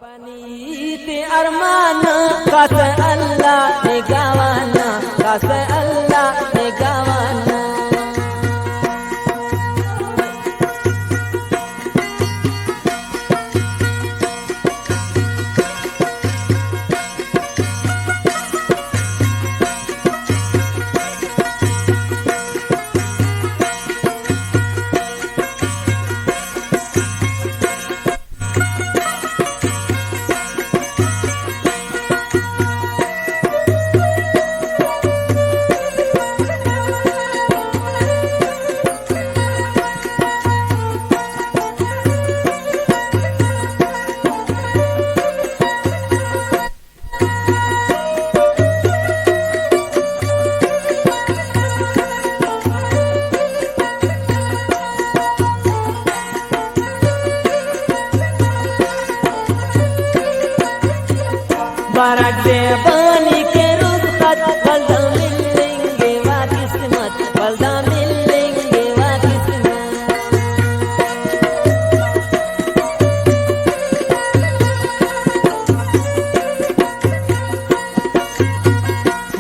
Panite armana kase Allah negawana kase Allah negawana बरकते पानी के रुखसत बल्दा मिलेंगे वा किस्मत बल्दा मिलेंगे वा किस्मत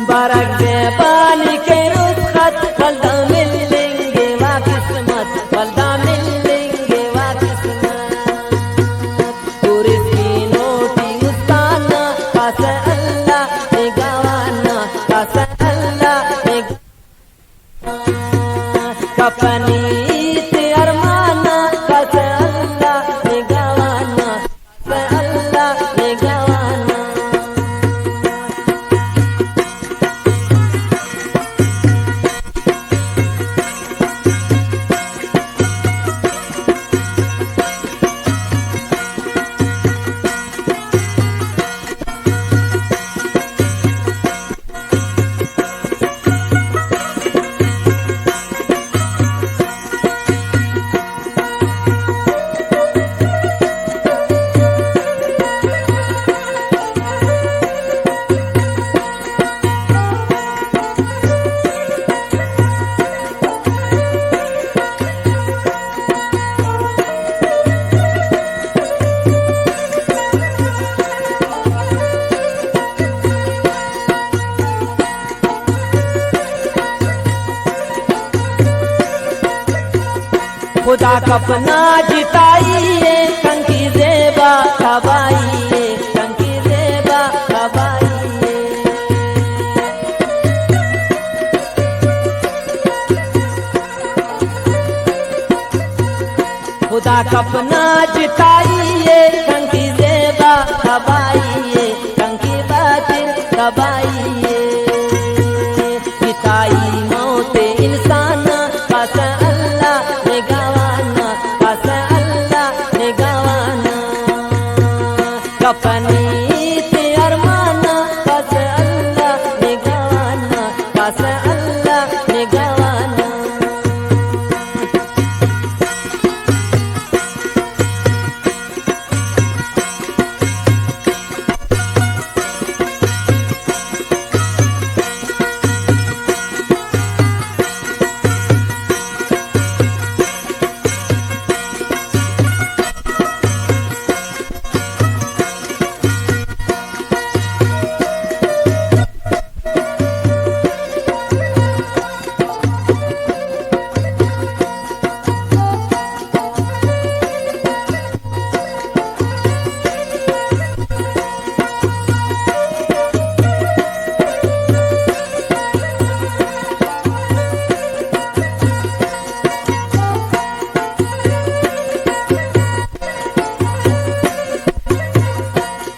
बरकते पानी के रुखसत बल्दा मिलेंगे वा किस्मत बल्दा मिलेंगे वा किस्मत पूरी naughty मुस्ताना kase Allah negawana kase Allah kapanite armana kase Allah negawana kase Allah negawana खुदा कपना जिताइए कंकी जेबा कबाइए कंकी जेबा कबाइए खुदा कपना जिताइए कंकी जेबा कबाइए कंकी बातिल कबाइए जिताई मौते इंसान कसे Allah negawana kase Allah negawana kapanite armana kase Allah negawana kase Allah negawana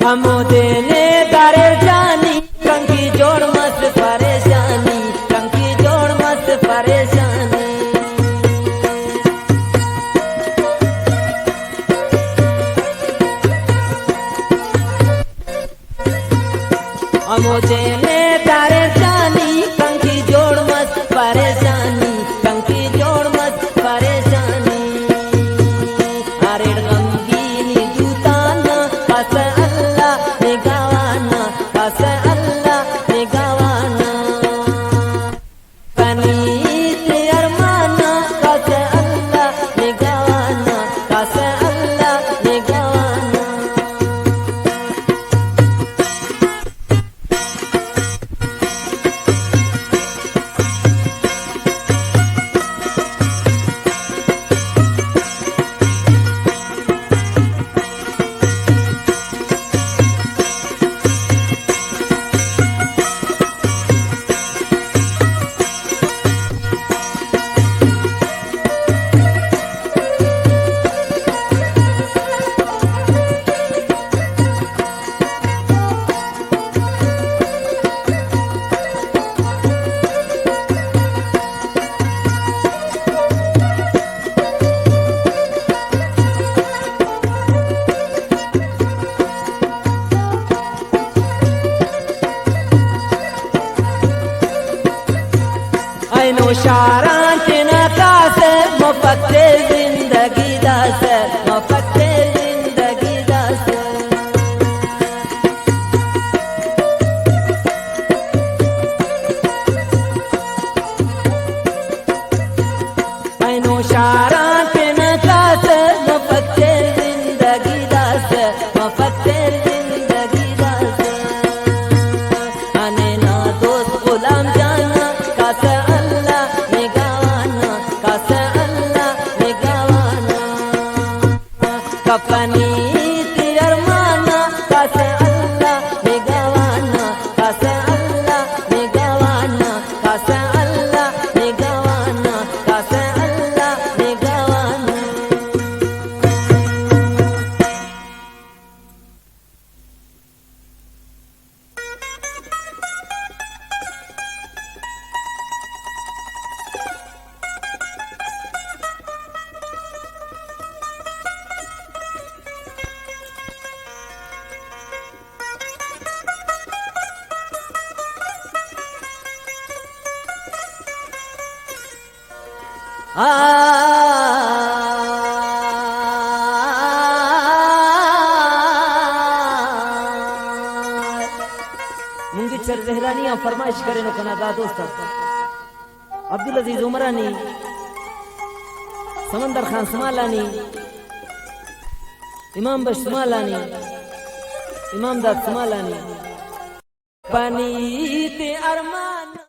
हमो देने दारे जानी कंकी जोड़ मस्त परेशानी कंकी जोड़ मस्त परेशानी हमो देने दारे जानी कंकी जोड़ मस्त परेशानी कंकी जोड़ मस्त परेशानी अरे गमगीनी जूताना kase Allah negawana kase Allah negawana panite armana kase Allah negawana kase Allah negawana नौशारा के नकास मफक्के जिंदगी दास मफक्के जिंदगी दास नौशारा के नकास मफक्के जिंदगी दास मफक्के जिंदगी दास अने ना दोस्त गुलाम जाना कास अल्लाह निगावाना कास अल्लाह निगावाना कपनी तिरमाना कास अल्लाह निगावाना कास अल्लाह निगावाना कास अल्लाह निगावाना कास अल्लाह निगावाना मुंगिचर जहरानिया फरमाइश करे नो कना गा दोस्त अब्दुल अजीज उमरानी समंदर खान समालानी इमाम बश समालानी इमाम दाद समालानी पनीत अरमा